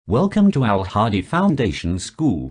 Welcome to Al Hadi Foundation School.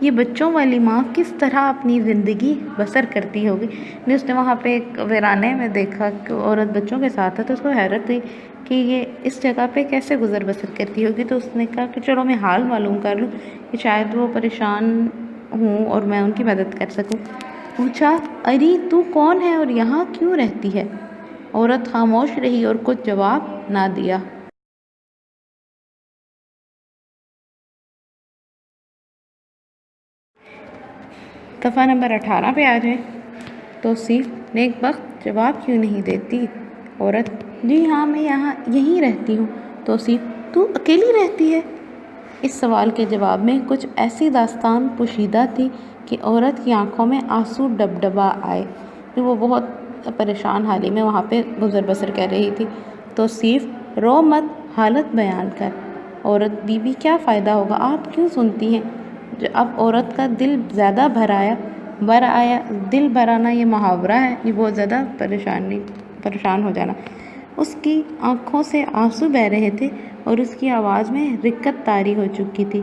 یہ بچوں والی ماں کس طرح اپنی زندگی بسر کرتی ہوگی۔ اس نے وہاں پہ ایک ویرانے میں دیکھا کہ عورت بچوں کے ساتھ ہے، تو اس کو حیرت ہوئی کہ یہ اس جگہ پہ کیسے گزر بسر کرتی ہوگی۔ تو اس نے کہا کہ چلو میں حال معلوم کر لوں کہ شاید وہ پریشان ہوں اور میں ان کی مدد کر سکوں۔ پوچھا، اری تو کون ہے اور یہاں کیوں رہتی ہے؟ عورت خاموش رہی اور کچھ جواب نہ دیا۔ صفحہ نمبر 18 پہ آ جائیں۔ توصیف، نیک بخت جواب کیوں نہیں دیتی؟ عورت، جی ہاں میں یہیں رہتی ہوں۔ توصیف، تو اکیلی رہتی ہے؟ اس سوال کے جواب میں کچھ ایسی داستان پوشیدہ تھی کہ عورت کی آنکھوں میں آنسو ڈبڈبا آئے۔ وہ بہت پریشان حالی میں وہاں پہ گزر بسر کر رہی تھی۔ توصیف، رو مت، حالت بیان کر۔ عورت، بی بی کیا فائدہ ہوگا، آپ کیوں سنتی ہیں؟ اب عورت کا دل زیادہ بھر آیا۔ دل بھر آنا یہ محاورہ ہے، یہ بہت زیادہ پریشان ہو جانا۔ اس کی آنکھوں سے آنسو بہہ رہے تھے اور اس کی آواز میں رقت طاری ہو چکی تھی۔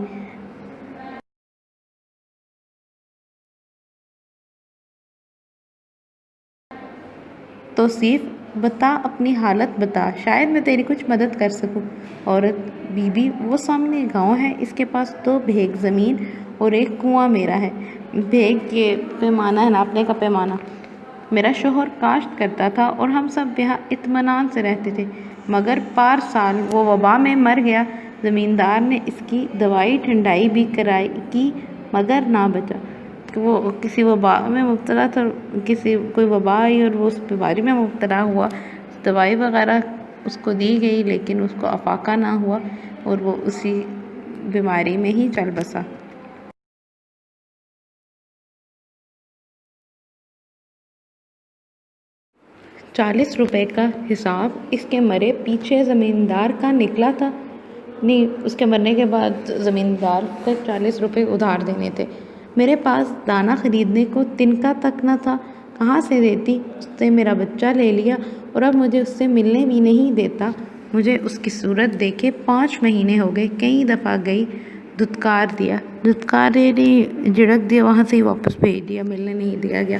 توصیف، بتا اپنی حالت بتا، شاید میں تیری کچھ مدد کر سکوں۔ عورت، بی بی وہ سامنے گاؤں ہے، اس کے پاس 2 بھیگ زمین اور ایک کنواں میرا ہے۔ بھیگ یہ پیمانہ ہے، ناپنے کا پیمانہ۔ میرا شوہر کاشت کرتا تھا اور ہم سب یہاں اطمینان سے رہتے تھے، مگر پار سال وہ وبا میں مر گیا۔ زمیندار نے اس کی دوائی ٹھنڈائی بھی کی مگر نہ بچا۔ وہ کسی وبا میں مبتلا تھا، کوئی وبا آئی اور وہ اس بیماری میں مبتلا ہوا، دوائی وغیرہ اس کو دی گئی لیکن اس کو افاقہ نہ ہوا اور وہ اسی بیماری میں ہی چل بسا۔ ₹40 کا حساب اس کے مرے پیچھے زمیندار کا نکلا تھا۔ نہیں، اس کے مرنے کے بعد زمیندار کو ₹40 ادھار دینے تھے۔ میرے پاس دانہ خریدنے کو تنکا تک نہ تھا، کہاں سے دیتی؟ اس نے میرا بچہ لے لیا اور اب مجھے اس سے ملنے بھی نہیں دیتا۔ مجھے اس کی صورت دیکھے 5 مہینے ہو گئے، کئی دفعہ گئی، دھتکار دیا، جھڑک دیا، وہاں سے ہی واپس بھیج دیا، ملنے نہیں دیا گیا۔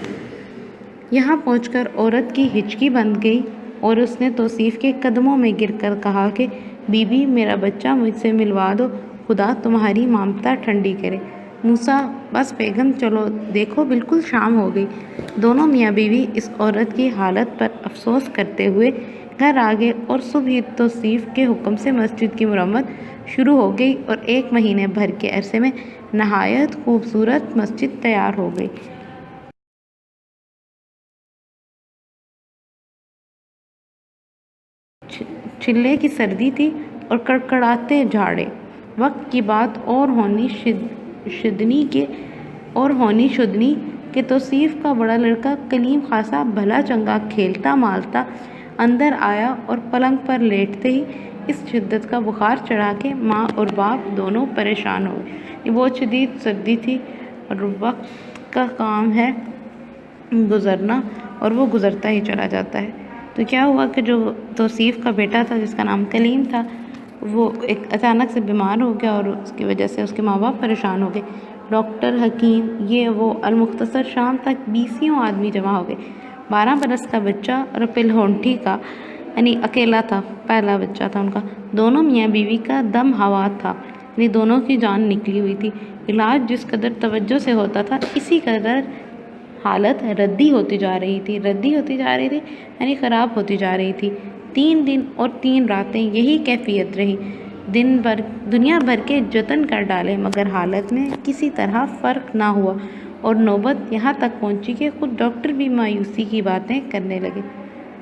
یہاں پہنچ کر عورت کی ہچکی بند گئی اور اس نے توصیف کے قدموں میں گر کر کہا کہ بی بی میرا بچہ مجھ سے ملوا دو، خدا تمہاری ممتا ٹھنڈی کرے۔ موسیٰ، بس بیگم چلو، دیکھو بالکل شام ہو گئی۔ دونوں میاں بیوی اس عورت کی حالت پر افسوس کرتے ہوئے گھر آ گئے اور صبح توصیف کے حکم سے مسجد کی مرمت شروع ہو گئی اور 1 مہینے بھر کے عرصے میں نہایت خوبصورت مسجد تیار ہو گئی۔ چلے کی سردی تھی اور کڑکڑاتے جھاڑے۔ وقت کی بات اور ہونی شدنی کہ توصیف کا بڑا لڑکا کلیم خاصا بھلا چنگا کھیلتا مالتا اندر آیا اور پلنگ پر لیٹتے ہی اس شدت کا بخار چڑھا کہ ماں اور باپ دونوں پریشان ہو گئے۔ یہ بہت شدید سردی تھی اور وقت کا کام ہے گزرنا اور وہ گزرتا ہی چلا جاتا ہے۔ تو کیا ہوا کہ جو توصیف کا بیٹا تھا جس کا نام کلیم تھا، وہ ایک اچانک سے بیمار ہو گیا اور اس کی وجہ سے اس کے ماں باپ پریشان ہو گئے۔ ڈاکٹر، حکیم، یہ وہ، المختصر شام تک 20 آدمی جمع ہو گئے۔ 12 برس کا بچہ اور پلہونٹھی کا، یعنی اکیلا تھا، پہلا بچہ تھا ان کا۔ دونوں میاں بیوی کا دم ہوا تھا، یعنی دونوں کی جان نکلی ہوئی تھی۔ علاج جس قدر توجہ سے ہوتا تھا، اسی قدر حالت ردی ہوتی جا رہی تھی، یعنی خراب ہوتی جا رہی تھی۔ 3 دن اور 3 راتیں یہی کیفیت رہی۔ دنیا بھر کے جتن کر ڈالے مگر حالت میں کسی طرح فرق نہ ہوا اور نوبت یہاں تک پہنچی کہ خود ڈاکٹر بھی مایوسی کی باتیں کرنے لگے۔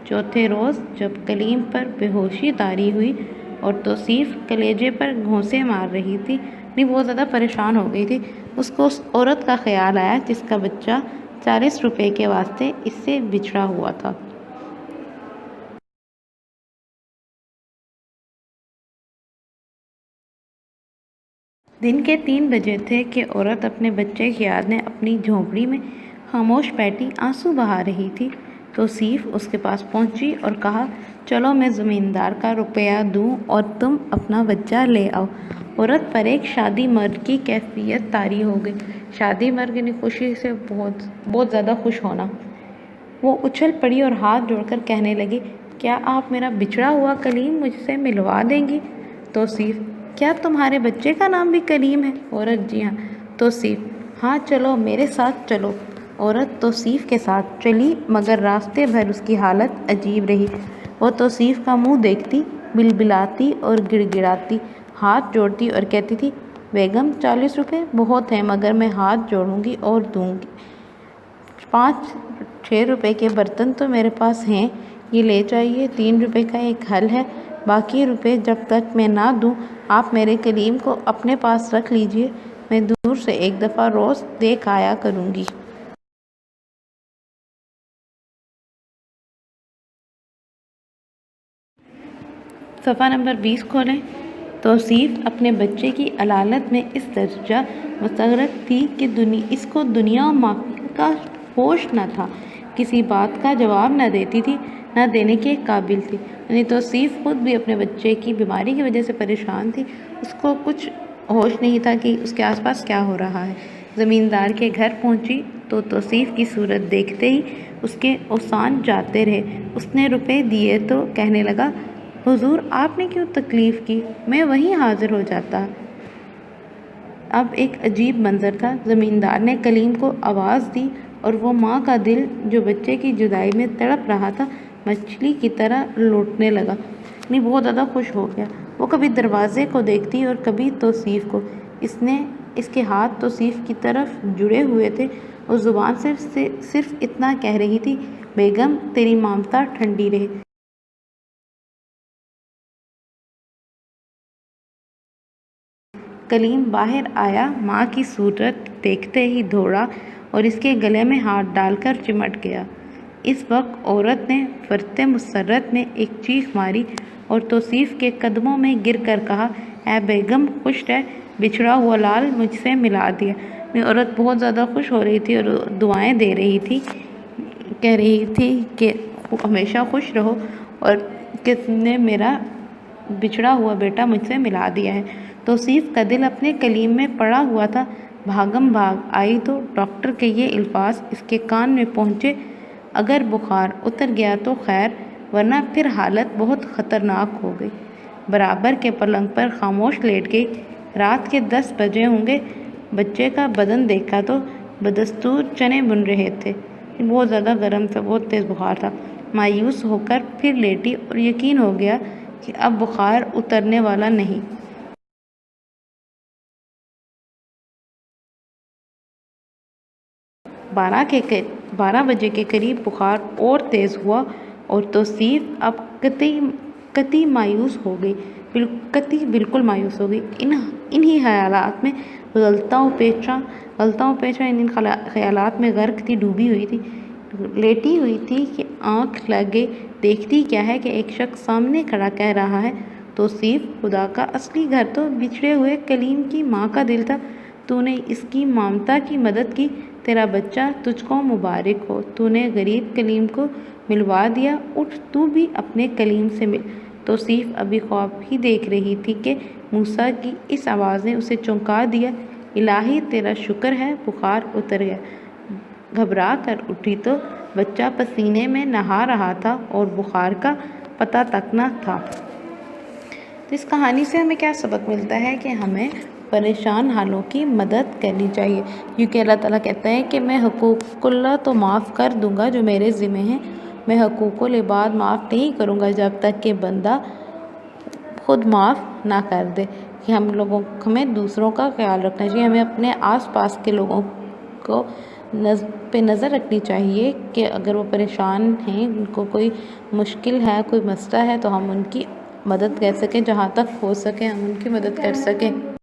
چوتھے روز جب کلیم پر بے ہوشی طاری ہوئی اور توصیف کلیجے پر گھونسے مار رہی تھی، بہت زیادہ پریشان ہو گئی تھی، اس کو اس عورت کا خیال آیا جس کا بچہ ₹40 کے واسطے اس سے بچھڑا ہوا تھا۔ دن کے 3 بجے تھے کہ عورت اپنے بچے کی یاد میں اپنی جھونپڑی میں خاموش بیٹھی آنسو بہا رہی تھی۔ توصیف اس کے پاس پہنچی اور کہا، چلو میں زمیندار کا روپیہ دوں اور تم اپنا بچہ لے آؤ۔ عورت پر ایک شادی مرگ کی کیفیت طاری ہو گئی۔ شادی مرگ یعنی خوشی سے بہت زیادہ خوش ہونا۔ وہ اچھل پڑی اور ہاتھ جوڑ کر کہنے لگی، کیا آپ میرا بچھڑا ہوا کلیم مجھ سے ملوا دیں گی؟ توصیف: کیا تمہارے بچے کا نام بھی کلیم ہے؟ عورت: جی ہاں۔ توصیف: ہاں چلو میرے ساتھ چلو۔ عورت توصیف کے ساتھ چلی، مگر راستے بھر اس کی حالت عجیب رہی۔ وہ توصیف کا منہ دیکھتی، بلبلاتی اور گڑ گڑاتی، ہاتھ جوڑتی اور کہتی تھی، بیگم 40 روپے بہت ہیں، مگر میں ہاتھ جوڑوں گی اور دوں گی۔ 5-6 روپے کے برتن تو میرے پاس ہیں، یہ لے جائیے۔ 3 روپے کا ایک حل ہے، باقی روپے جب تک میں نہ دوں آپ میرے کلیم کو اپنے پاس رکھ لیجیے، میں دور سے ایک دفعہ روز دیکھ آیا کروں گی۔ صفحہ نمبر 20 کھولیں۔ توصیف اپنے بچے کی علالت میں اس درجہ مستغرق تھی کہ اس کو دنیا و مافیہ کا ہوش نہ تھا، کسی بات کا جواب نہ دیتی تھی، نہ دینے کے قابل تھی۔ یعنی توصیف خود بھی اپنے بچے کی بیماری کی وجہ سے پریشان تھی، اس کو کچھ ہوش نہیں تھا کہ اس کے آس پاس کیا ہو رہا ہے۔ زمیندار کے گھر پہنچی تو توصیف کی صورت دیکھتے ہی اس کے اوسان جاتے رہے۔ اس نے روپے دیے تو کہنے لگا، حضور آپ نے کیوں تکلیف کی، میں وہیں حاضر ہو جاتا۔ اب ایک عجیب منظر تھا۔ زمیندار نے کلیم کو آواز دی اور وہ ماں کا دل جو بچے کی جدائی میں تڑپ رہا تھا مچھلی کی طرح لوٹنے لگا، یعنی بہت زیادہ خوش ہو گیا۔ وہ کبھی دروازے کو دیکھتی اور کبھی توصیف کو۔ اس کے ہاتھ توصیف کی طرف جڑے ہوئے تھے اور زبان صرف اتنا کہہ رہی تھی، بیگم تیری ممتا ٹھنڈی رہے۔ کلیم باہر آیا، ماں کی صورت دیکھتے ہی دوڑا اور اس کے گلے میں ہاتھ ڈال کر چمٹ گیا۔ اس وقت عورت نے فرط مسرت میں ایک چیخ ماری اور توصیف کے قدموں میں گر کر کہا، اے بیگم خوش رہ، بچھڑا ہوا لال مجھ سے ملا دیا۔ عورت بہت زیادہ خوش ہو رہی تھی اور دعائیں دے رہی تھی، کہہ رہی تھی کہ ہمیشہ خوش رہو اور کہ تم نے میرا بچھڑا ہوا بیٹا مجھ سے ملا دیا ہے۔ توصیف کا دل اپنے کلیم میں پڑا ہوا تھا۔ بھاگم بھاگ آئی تو ڈاکٹر کے یہ الفاظ اس کے کان میں پہنچے، اگر بخار اتر گیا تو خیر، ورنہ پھر حالت بہت خطرناک ہو گئی۔ برابر کے پلنگ پر خاموش لیٹ گئی۔ رات کے 10 بجے ہوں گے۔ بچے کا بدن دیکھا تو بدستور چنے بن رہے تھے، بہت زیادہ گرم تھا، بہت تیز بخار تھا۔ مایوس ہو کر پھر لیٹی اور یقین ہو گیا کہ اب بخار اترنے والا نہیں۔ 12 بجے کے قریب بخار اور تیز ہوا اور توصیف اب قطعی مایوس ہو گئی، بالکل مایوس ہو گئی۔ انہی خیالات میں غلطاں پیچاں ان خیالات میں غرق تھی، ڈوبی ہوئی تھی، لیٹی ہوئی تھی کہ آنکھ لگے دیکھتی کیا ہے کہ ایک شخص سامنے کھڑا کہہ رہا ہے، توصیف خدا کا اصلی گھر تو بچھڑے ہوئے کلیم کی ماں کا دل تھا، تو نے اس کی ممتا کی مدد کی، تیرا بچہ تجھ کو مبارک ہو، تو نے غریب کلیم کو ملوا دیا، اٹھ تو بھی اپنے کلیم سے مل۔ توصیف ابھی خواب ہی دیکھ رہی تھی کہ موسیٰ کی اس آواز نے اسے چونکا دیا۔ الہی تیرا شکر ہے، بخار اتر گیا۔ گھبرا کر اٹھی تو بچہ پسینے میں نہا رہا تھا اور بخار کا پتہ تک نہ تھا۔ تو اس کہانی سے ہمیں کیا سبق ملتا ہے کہ ہمیں پریشان حالوں کی مدد کرنی چاہیے، کیونکہ اللہ تعالیٰ کہتا ہے کہ میں حقوق اللہ تو معاف کر دوں گا جو میرے ذمہ ہیں، میں حقوق العباد معاف نہیں کروں گا جب تک کہ بندہ خود معاف نہ کر دے۔ کہ ہمیں دوسروں کا خیال رکھنا چاہیے، ہمیں اپنے آس پاس کے لوگوں کو پہ نظر رکھنی چاہیے کہ اگر وہ پریشان ہیں، ان کو کوئی مشکل ہے، کوئی مسئلہ ہے، تو ہم ان کی مدد کر سکیں، جہاں تک ہو سکے ہم ان کی مدد کر سکیں۔